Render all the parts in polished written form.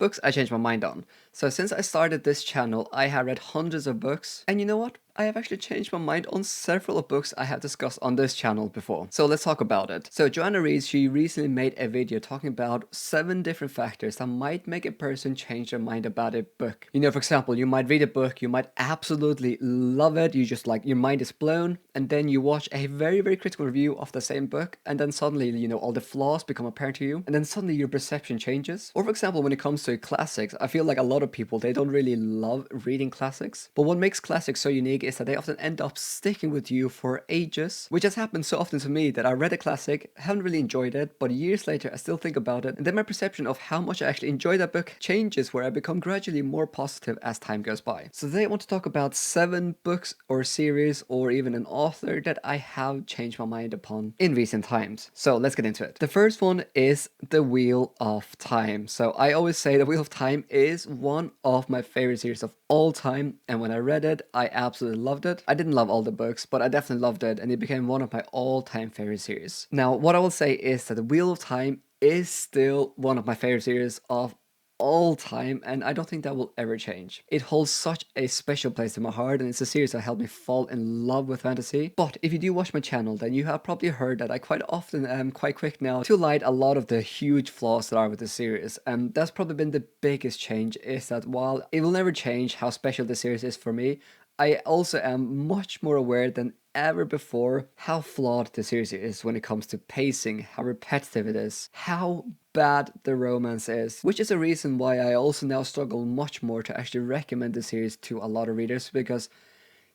books I changed my mind on. So since I started this channel, I have read hundreds of books, and you know what? I have actually changed my mind on several of books I have discussed on this channel before. So let's talk about it. So Joanna Rees, she recently made a video talking about 7 different factors that might make a person change their mind about a book. You know, for example, you might read a book, you might absolutely love it, you just like, your mind is blown, and then you watch a very, very critical review of the same book, and then suddenly, you know, all the flaws become apparent to you, and then suddenly your perception changes. Or for example, when it comes to classics, I feel like a lot of people, they don't really love reading classics, but what makes classics so unique is that they often end up sticking with you for ages, which has happened so often to me that I read a classic, haven't really enjoyed it, but years later I still think about it, and then my perception of how much I actually enjoy that book changes, where I become gradually more positive as time goes by. So today I want to talk about 7 books or series or even an author that I have changed my mind upon in recent times. So let's get into it. The first one is The Wheel of Time. So I always say The Wheel of Time is one of my favorite series of all time, and when I read it, I absolutely loved it. I didn't love all the books, but I definitely loved it, and it became one of my all-time favorite series. Now, what I will say is that The Wheel of Time is still one of my favorite series of all time, and I don't think that will ever change. It holds such a special place in my heart, and it's a series that helped me fall in love with fantasy. But if you do watch my channel, then you have probably heard that I quite often am quite quick now to highlight a lot of the huge flaws that are with the series, and that's probably been the biggest change, is that while it will never change how special the series is for me, I also am much more aware than ever before how flawed the series is when it comes to pacing, how repetitive it is, how bad the romance is, which is a reason why I also now struggle much more to actually recommend the series to a lot of readers, because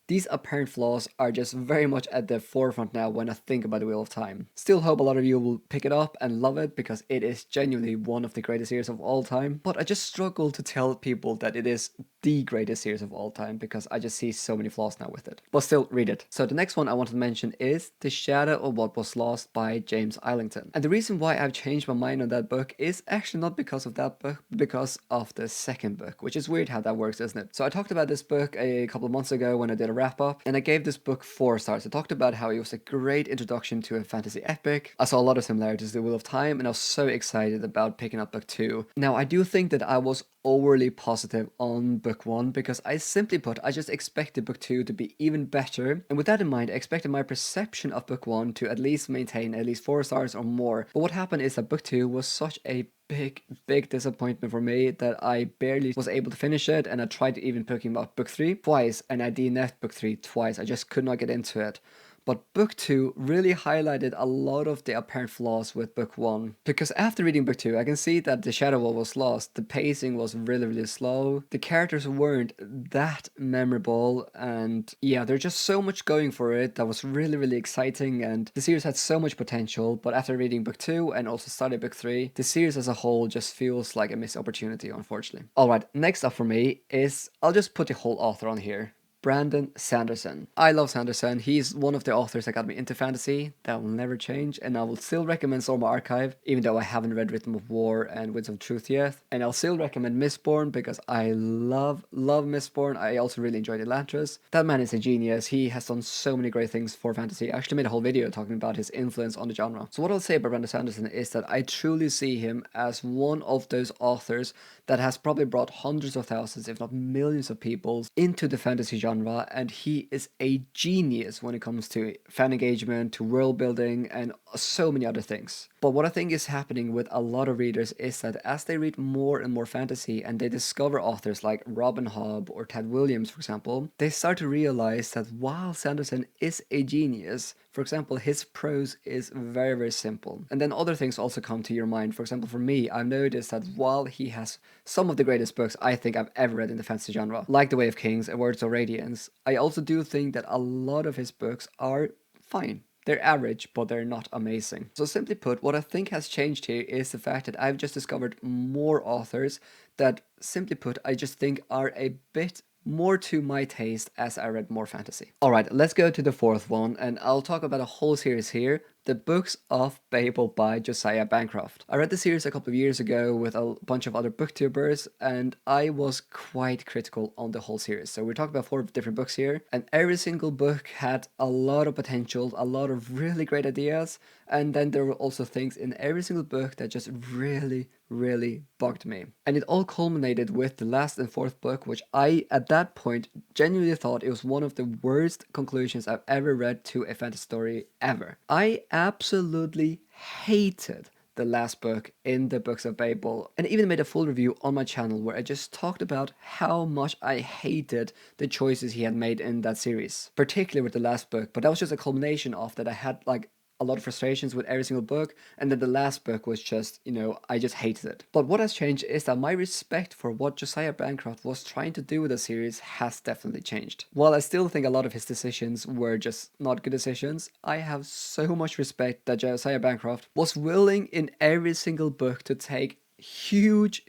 these apparent flaws are just very much at the forefront now when I think about The Wheel of Time. Still hope a lot of you will pick it up and love it, because it is genuinely one of the greatest series of all time. But I just struggle to tell people that it is the greatest series of all time, because I just see so many flaws now with it. But still, read it. So the next one I want to mention is The Shadow of What Was Lost by James Islington. And the reason why I've changed my mind on that book is actually not because of that book, but because of the second book, which is weird how that works, isn't it? So I talked about this book a couple of months ago when I did a wrap up, and I gave this book 4 stars. I talked about how it was a great introduction to a fantasy epic. I saw a lot of similarities to The Wheel of Time, and I was so excited about picking up book 2. Now, I do think that I was overly positive on book 1, because I simply put, I just expected book 2 to be even better, and with that in mind, I expected my perception of book 1 to at least maintain at least 4 stars or more. But what happened is that book 2 was such a big disappointment for me that I barely was able to finish it, and I tried even picking up book 3 twice, and I DNF'd book 3 twice. I just could not get into it. But book 2 really highlighted a lot of the apparent flaws with book 1. Because after reading book 2, I can see that The Shadow Wall Was Lost, the pacing was really, really slow. The characters weren't that memorable, and yeah, there's just so much going for it that was really, really exciting, and the series had so much potential. But after reading book 2 and also starting book 3, the series as a whole just feels like a missed opportunity, unfortunately. Alright, next up for me is, I'll just put the whole author on here. Brandon Sanderson. I love Sanderson. He's one of the authors that got me into fantasy. That will never change, and I will still recommend Stormlight Archive, even though I haven't read Rhythm of War and Winds of Truth yet. And I'll still recommend Mistborn, because I love Mistborn. I also really enjoyed Elantris. That man is a genius. He has done so many great things for fantasy. I actually made a whole video talking about his influence on the genre. So what I'll say about Brandon Sanderson is that I truly see him as one of those authors that has probably brought hundreds of thousands, if not millions of people into the fantasy genre, and he is a genius when it comes to fan engagement, to world building, and so many other things. But what I think is happening with a lot of readers is that as they read more and more fantasy, and they discover authors like Robin Hobb or Ted Williams, for example, they start to realize that while Sanderson is a genius, for example, his prose is very, very simple. And then other things also come to your mind. For example, for me, I've noticed that while he has some of the greatest books I think I've ever read in the fantasy genre, like The Way of Kings and Words of Radiance, I also do think that a lot of his books are fine. They're average, but they're not amazing. So simply put, what I think has changed here is the fact that I've just discovered more authors that, simply put, I just think are a bit more to my taste as I read more fantasy. Alright, let's go to the fourth one, and I'll talk about a whole series here. The Books of Babel by Josiah Bancroft. I read the series a couple of years ago with a bunch of other booktubers, and I was quite critical on the whole series. So we're talking about 4 different books here, and every single book had a lot of potential, a lot of really great ideas, and then there were also things in every single book that just really really bugged me. And it all culminated with the last and fourth book, which I, at that point, genuinely thought it was one of the worst conclusions I've ever read to a fantasy story ever. I absolutely hated the last book in the Books of Babel, and even made a full review on my channel where I just talked about how much I hated the choices he had made in that series, particularly with the last book. But that was just a culmination of that. I had like a lot of frustrations with every single book, and then the last book was just, I just hated it. But what has changed is that my respect for what Josiah Bancroft was trying to do with the series has definitely changed. While I still think a lot of his decisions were just not good decisions, I have so much respect that Josiah Bancroft was willing in every single book to take huge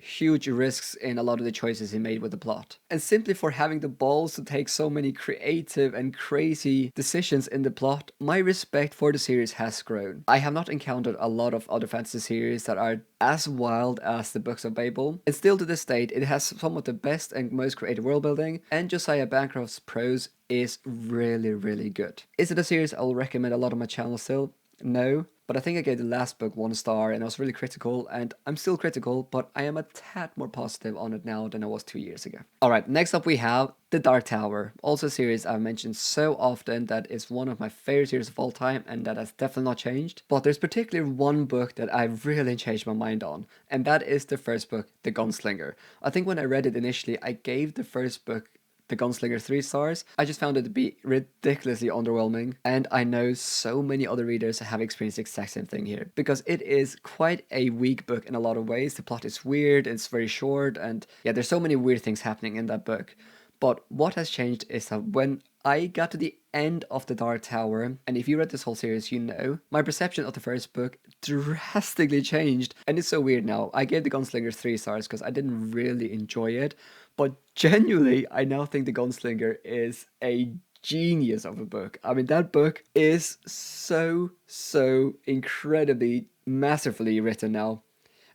risks in a lot of the choices he made with the plot. And simply for having the balls to take so many creative and crazy decisions in the plot, my respect for the series has grown. I have not encountered a lot of other fantasy series that are as wild as the Books of Babel, and still to this date it has some of the best and most creative world building, and Josiah Bancroft's prose is really good. Is it a series I will recommend a lot on my channel still? No, but I think I gave the last book 1 star and I was really critical, and I'm still critical, but I am a tad more positive on it now than I was 2 years ago. Alright, next up we have The Dark Tower, also a series I've mentioned so often that is one of my favorite series of all time, and that has definitely not changed. But there's particularly one book that I've really changed my mind on, and that is the first book, The Gunslinger. I think when I read it initially, I gave the first book, The Gunslinger, 3 stars. I just found it to be ridiculously underwhelming, and I know so many other readers have experienced the exact same thing here, because it is quite a weak book in a lot of ways. The plot is weird, it's very short, and yeah, there's so many weird things happening in that book. But what has changed is that when I got to the end of The Dark Tower, and if you read this whole series, you know, my perception of the first book drastically changed. And it's so weird now. I gave The Gunslinger 3 stars because I didn't really enjoy it, but genuinely, I now think The Gunslinger is a genius of a book. I mean, that book is so incredibly, masterfully written now.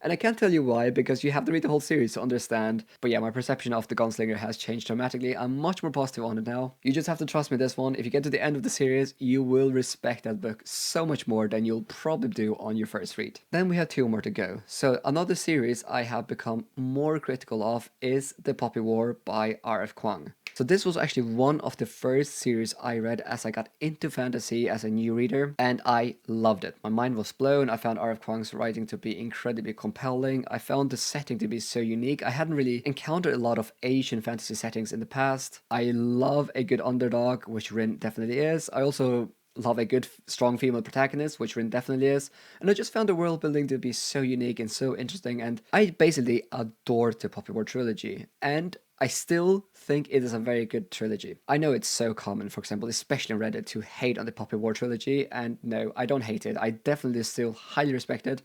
And I can't tell you why, because you have to read the whole series to understand. But yeah, my perception of The Gunslinger has changed dramatically. I'm much more positive on it now. You just have to trust me this one. If you get to the end of the series, you will respect that book so much more than you'll probably do on your first read. Then we have 2 more to go. So another series I have become more critical of is The Poppy War by R.F. Kuang. So this was actually one of the first series I read as I got into fantasy as a new reader, and I loved it. My mind was blown. I found R.F. Kuang's writing to be incredibly compelling. I found the setting to be so unique. I hadn't really encountered a lot of Asian fantasy settings in the past. I love a good underdog, which Rin definitely is. I also love a good, strong female protagonist, which Rin definitely is. And I just found the world building to be so unique and so interesting, and I basically adored the Poppy War trilogy. And I still think it is a very good trilogy. I know it's so common, for example, especially on Reddit, to hate on the Poppy War trilogy, and no, I don't hate it. I definitely still highly respect it,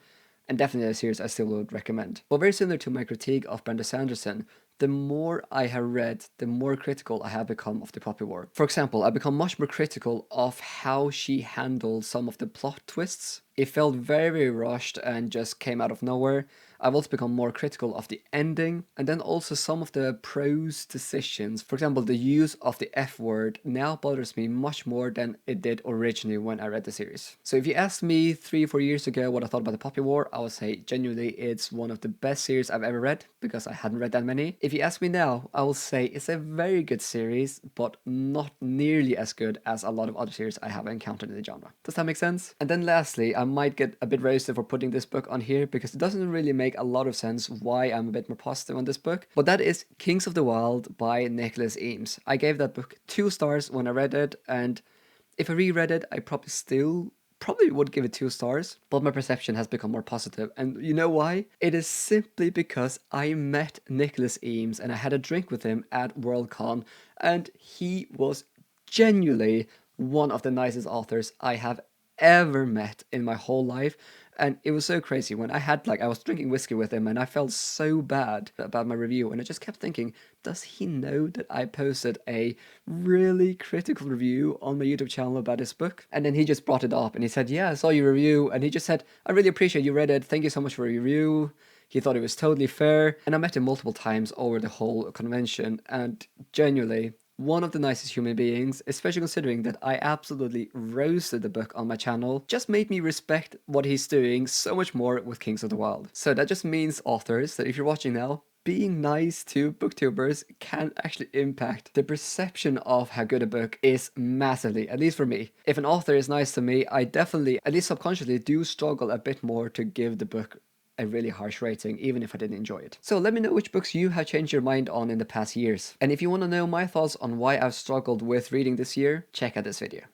and definitely a series I still would recommend. But very similar to my critique of Brenda Sanderson, the more I have read, the more critical I have become of the Poppy War. For example, I've become much more critical of how she handled some of the plot twists. It felt very rushed and just came out of nowhere. I've also become more critical of the ending, and then also some of the prose decisions. For example, the use of the F word now bothers me much more than it did originally when I read the series. So if you asked me 3-4 years ago what I thought about the Poppy War, I would say genuinely it's one of the best series I've ever read, because I hadn't read that many. If you ask me now, I will say it's a very good series, but not nearly as good as a lot of other series I have encountered in the genre. Does that make sense? And then lastly, I might get a bit roasted for putting this book on here, because it doesn't really make a lot of sense why I'm a bit more positive on this book, but that is Kings of the Wyld by Nicholas Eames. I gave that book 2 stars when I read it, and if I reread it, I probably would give it 2 stars, but my perception has become more positive. And you know why? It is simply because I met Nicholas Eames and I had a drink with him at Worldcon, and he was genuinely one of the nicest authors I have ever met in my whole life. And it was so crazy when I was drinking whiskey with him, and I felt so bad about my review, and I just kept thinking, does he know that I posted a really critical review on my YouTube channel about this book? And then he just brought it up and he said, yeah, I saw your review, and he just said, I really appreciate you read it, thank you so much for your review. He thought it was totally fair, and I met him multiple times over the whole convention, and genuinely, one of the nicest human beings, especially considering that I absolutely roasted the book on my channel, just made me respect what he's doing so much more with Kings of the Wild. So that just means, authors, that if you're watching now, being nice to booktubers can actually impact the perception of how good a book is massively, at least for me. If an author is nice to me, I definitely, at least subconsciously, do struggle a bit more to give the book a really harsh rating, even if I didn't enjoy it. So let me know which books you have changed your mind on in the past years. And if you want to know my thoughts on why I've struggled with reading this year, check out this video.